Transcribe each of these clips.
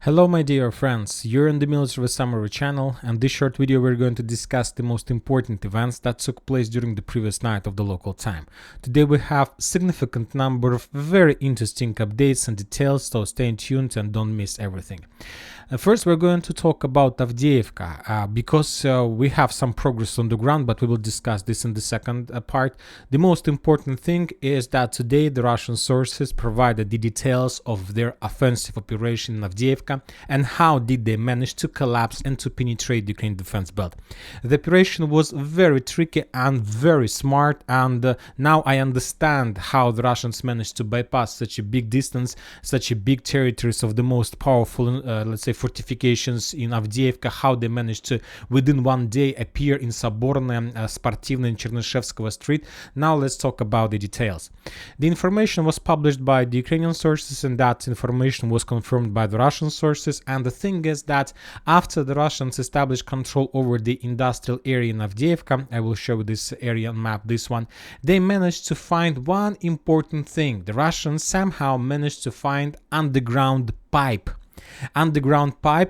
Hello my dear friends, you're in the Military Summary channel, and this short video we're going to discuss the most important events that took place during the previous night of the local time. Today we have significant number of very interesting updates and details, so stay tuned and don't miss everything. First we're going to talk about Avdiivka because we have some progress on the ground, but we will discuss this in the second part. The most important thing is that today the Russian sources provided the details of their offensive operation in Avdiivka and how did they manage to collapse and to penetrate the Ukrainian defense belt. The operation was very tricky and very smart, and now I understand how the Russians managed to bypass such a big distance, such a big territories of the most powerful, let's say, fortifications in Avdiivka, how they managed to within one day appear in Saborne, Sportivna and Chernyshevskovo Street. Now let's talk about the details. The information was published by the Ukrainian sources, and that information was confirmed by the Russian sources. And the thing is that after the Russians established control over the industrial area in Avdiivka, I will show this area map, this one, they managed to find one important thing. The Russians somehow managed to find underground pipe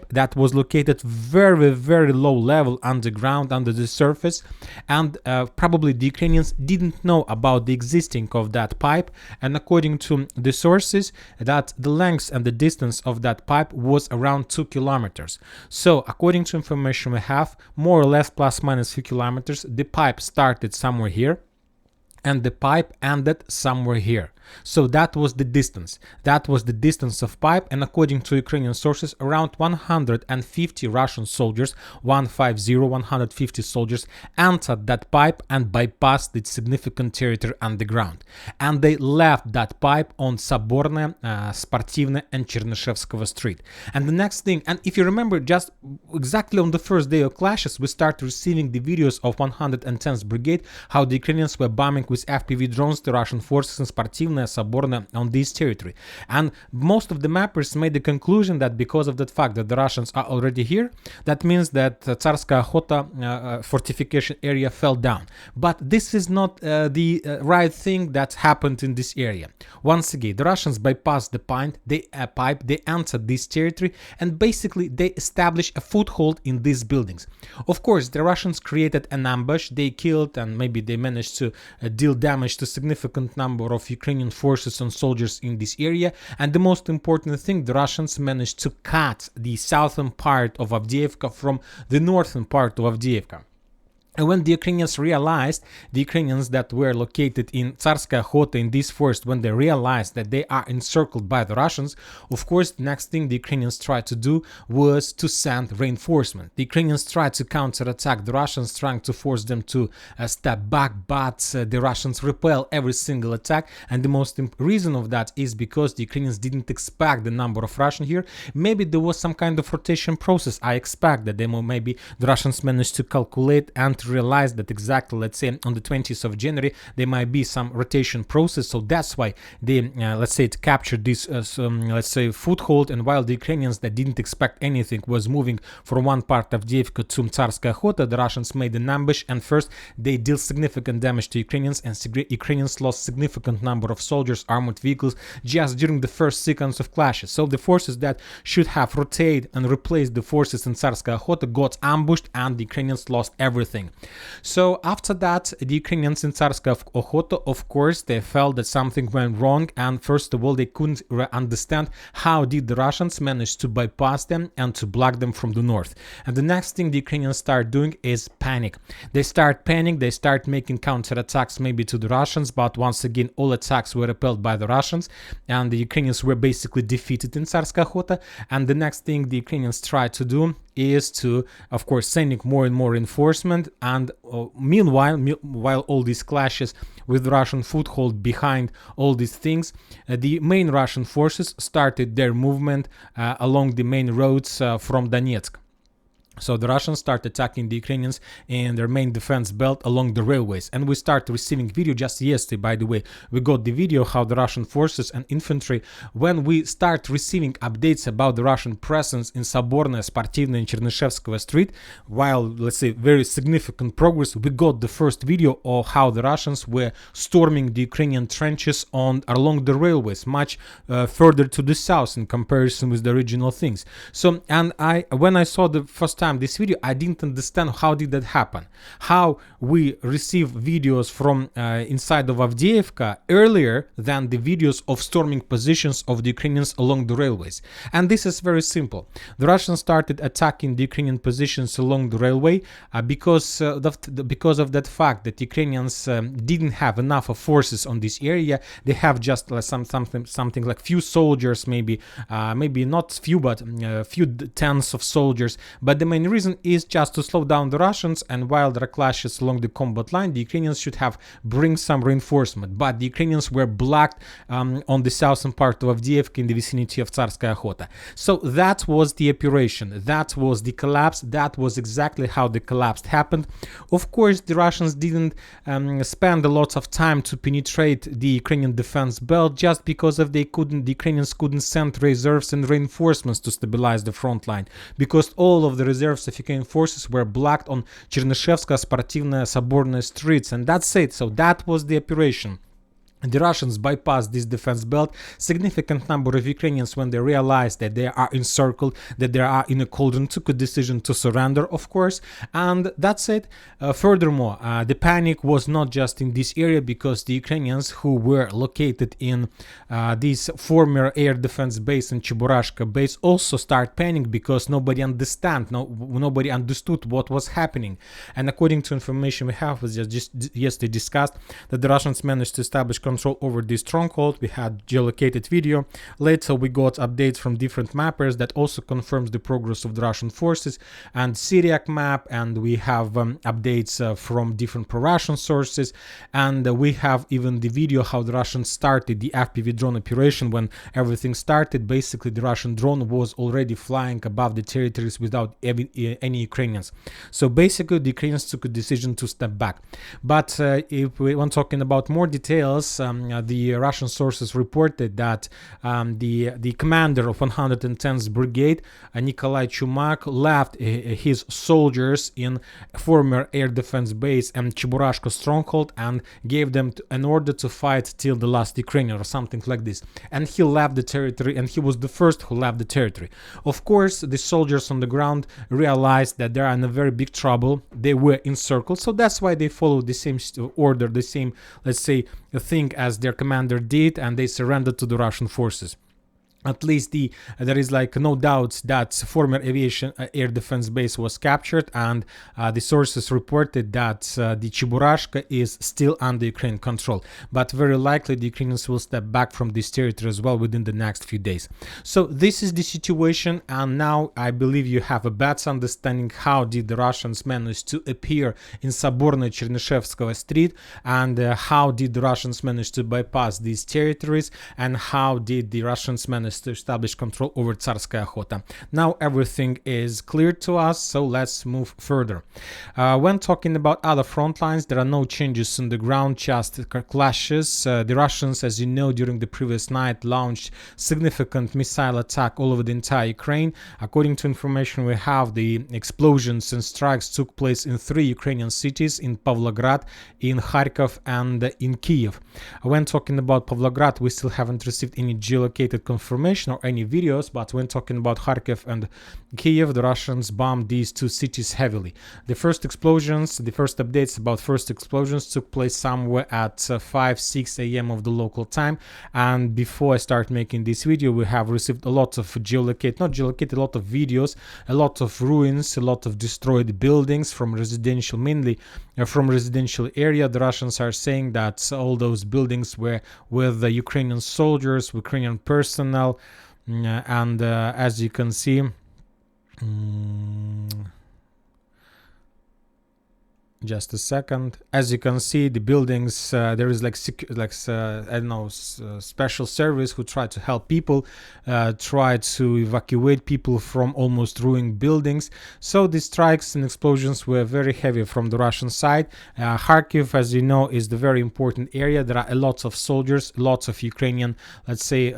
that was located very low level underground, under the surface, and probably the Ukrainians didn't know about the existing of that pipe. And according to the sources, that the length and the distance of that pipe was around 2 kilometers. So according to information we have, more or less plus minus few kilometers, the pipe started somewhere here and the pipe ended somewhere here. So that was the distance. That was the distance of pipe, and according to Ukrainian sources, around 150 Russian soldiers, 150 soldiers entered that pipe and bypassed its significant territory underground. And they left that pipe on Saborne, Sportivna and Chernyshevskovo Street. And the next thing, and if you remember, just exactly on the first day of clashes, we start receiving the videos of 110th Brigade, how the Ukrainians were bombing with FPV drones the Russian forces in Sportivna, Saborne on this territory. And most of the mappers made the conclusion that because of the fact that the Russians are already here, that means that Tsarskaya Okhota fortification area fell down. But this is not the right thing that happened in this area. Once again, the Russians bypassed the pipe, they entered this territory, and basically they established a foothold in these buildings. Of course, the Russians created an ambush, they killed and maybe they managed to deal damage to significant number of Ukrainian forces and soldiers in this area. And the most important thing, the Russians managed to cut the southern part of Avdiivka from the northern part of Avdiivka. And when the Ukrainians realized, the Ukrainians that were located in Tsarskaya Okhota in this forest, when they realized that they are encircled by the Russians, of course, the next thing the Ukrainians tried to do was to send reinforcement. The Ukrainians tried to counterattack the Russians, trying to force them to step back, but the Russians repel every single attack. And the most reason of that is because the Ukrainians didn't expect the number of Russians here. Maybe there was some kind of rotation process. I expect that maybe the Russians managed to calculate and realized that exactly, let's say, on the 20th of January there might be some rotation process, so that's why they let's say captured this let's say foothold. And while the Ukrainians that didn't expect anything was moving from one part of Avdiivka to Tsarskaya Okhota, the Russians made an ambush, and first they dealt significant damage to Ukrainians, and Ukrainians lost significant number of soldiers, armored vehicles just during the first sequence of clashes. So the forces that should have rotated and replaced the forces in Tsarskaya Okhota got ambushed, and the Ukrainians lost everything. So after that, the Ukrainians in Tsarskaya Okhota, of course, they felt that something went wrong, and first of all, they couldn't understand how did the Russians manage to bypass them and to block them from the north. And the next thing the Ukrainians start doing is panic. They start making counterattacks maybe to the Russians, but once again, all attacks were repelled by the Russians, and the Ukrainians were basically defeated in Tsarskaya Okhota. And the next thing the Ukrainians tried to do is to, of course, sending more and more reinforcement. And meanwhile, while all these clashes with the Russian foothold behind all these things, the main Russian forces started their movement along the main roads from Donetsk. So the Russians start attacking the Ukrainians in their main defense belt along the railways. And we start receiving video just yesterday, by the way. We got the video how the Russian forces and infantry, when we start receiving updates about the Russian presence in Saborная, Sportivная and Chernyshevskaya Street, while, let's say, very significant progress, we got the first video of how the Russians were storming the Ukrainian trenches along the railways, much further to the south in comparison with the original things. So, and when I saw the first time this video, I didn't understand how did that happen, how we receive videos from inside of Avdiivka earlier than the videos of storming positions of the Ukrainians along the railways. And this is very simple. The Russians started attacking the Ukrainian positions along the railway because of that fact that Ukrainians didn't have enough of forces on this area. They have just something like few soldiers, maybe not few, but few tens of soldiers. But the main reason is just to slow down the Russians, and while there are clashes along the combat line, the Ukrainians should have bring some reinforcement. But the Ukrainians were blocked on the southern part of Avdiivka in the vicinity of Tsarskaya Khota. So that was the operation. That was the collapse. That was exactly how the collapse happened. Of course, the Russians didn't spend a lot of time to penetrate the Ukrainian defense belt just because the Ukrainians couldn't send reserves and reinforcements to stabilize the front line, because all of the reserves of Ukrainian forces were blocked on Chernyshevskaya, Sportivная, Saborная streets, and that's it. So that was the operation. The Russians bypassed this defense belt. Significant number of Ukrainians, when they realized that they are encircled, that they are in a cauldron, took a decision to surrender, of course, and that's it. Furthermore, the panic was not just in this area, because the Ukrainians who were located in this former air defense base and Cheburashka base also start panicking, because nobody understood what was happening. And according to information we have, was just yesterday discussed, that the Russians managed to establish control over this stronghold. We had geolocated video. Later we got updates from different mappers that also confirms the progress of the Russian forces, and Syriac map, and we have updates from different pro-Russian sources, and we have even the video how the Russians started the FPV drone operation. When everything started, basically the Russian drone was already flying above the territories without any Ukrainians. So basically the Ukrainians took a decision to step back. But if we want talking about more details, the Russian sources reported that the commander of 110th Brigade, Nikolai Chumak, left his soldiers in former air defense base and Cheburashka stronghold and gave them an order to fight till the last Ukrainian, or something like this. And he left the territory, and he was the first who left the territory. Of course, the soldiers on the ground realized that they are in a very big trouble. They were encircled, so that's why they followed the same order, the same, let's say, thing as their commander did, and they surrendered to the Russian forces. At least there is like no doubt that former aviation air defense base was captured, and the sources reported that the Cheburashka is still under Ukrainian control. But very likely the Ukrainians will step back from this territory as well within the next few days. So this is the situation, and now I believe you have a better understanding how did the Russians manage to appear in Saborная Chernyshevskaya Street, and how did the Russians manage to bypass these territories, and how did the Russians manage to establish control over Tsarskaya Khota. Now everything is clear to us, so let's move further. When talking about other front lines, there are no changes on the ground, just clashes. The Russians, as you know, during the previous night launched significant missile attack all over the entire Ukraine. According to information we have, the explosions and strikes took place in 3 Ukrainian cities, in Pavlograd, in Kharkov, and in Kiev. When talking about Pavlograd, we still haven't received any geolocated confirmation or any videos, but when talking about Kharkiv and Kiev, the Russians bombed these 2 cities heavily. The first updates about first explosions took place somewhere at 5-6 a.m. of the local time, and before I start making this video, we have received a lot of a lot of videos, a lot of ruins, a lot of destroyed buildings from residential, mainly from residential area. The Russians are saying that all those buildings were with the Ukrainian soldiers, Ukrainian personnel, and as you can see, Just a second. As you can see, the buildings, there is like I don't know, special service who try to help people, try to evacuate people from almost ruined buildings. So the strikes and explosions were very heavy from the Russian side. Kharkiv, as you know, is the very important area. There are lots of soldiers, lots of Ukrainian, let's say,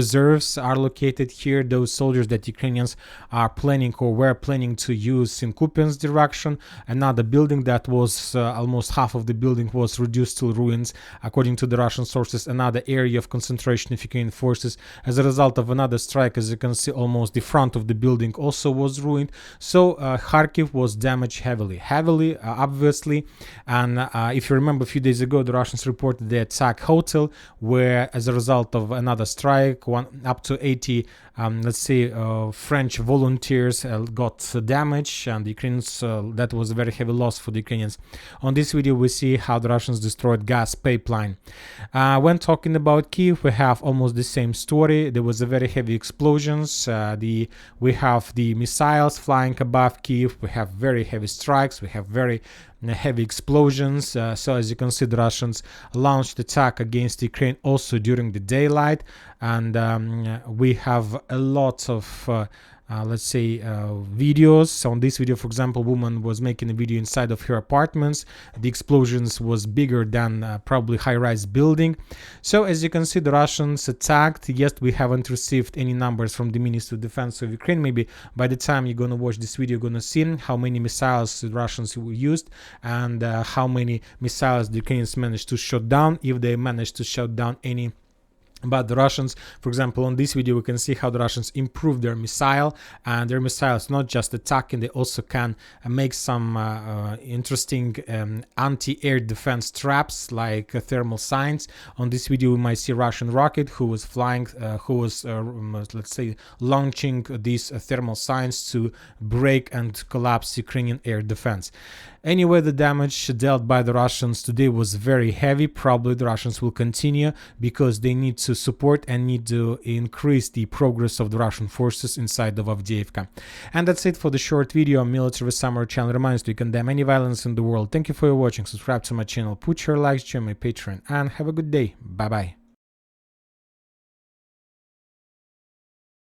reserves are located here. Those soldiers that Ukrainians are planning or were planning to use in Kupiansk direction. Another building that was almost half of the building was reduced to ruins, according to the Russian sources. Another area of concentration of Ukrainian forces. As a result of another strike, as you can see, almost the front of the building also was ruined. So Kharkiv was damaged heavily, obviously. And if you remember, a few days ago, the Russians reported they attacked hotel, where as a result of another strike, up to 80 let's say French volunteers got damaged, and the Ukrainians, that was a very heavy loss for the Ukrainians. On this video we see how the Russians destroyed gas pipeline. When talking about Kiev, we have almost the same story. There was a very heavy explosions. We have the missiles flying above Kiev. We have very heavy strikes. We have very heavy explosions. So as you can see, the Russians launched attack against Ukraine also during the daylight, and we have a lot of let's say videos. So on this video, for example, woman was making a video inside of her apartments. The explosions was bigger than probably high-rise building. So as you can see, the Russians attacked. Yes, we haven't received any numbers from the Ministry of Defense of Ukraine. Maybe by the time you're gonna watch this video, you're gonna see how many missiles the Russians used and how many missiles the Ukrainians managed to shut down, if they managed to shut down any. But the Russians, for example, on this video, we can see how the Russians improved their missile, and their missiles not just attacking, they also can make some interesting anti-air defense traps like thermal signs. On this video, we might see Russian rocket who was flying, who was, let's say, launching these thermal signs to break and collapse Ukrainian air defense. Anyway, the damage dealt by the Russians today was very heavy. Probably the Russians will continue because they need to support and need to increase the progress of the Russian forces inside of Avdiivka. And that's it for the short video. Military Summary channel reminds you to condemn any violence in the world. Thank you for watching. Subscribe to my channel, put your likes, join my Patreon, and have a good day. Bye bye.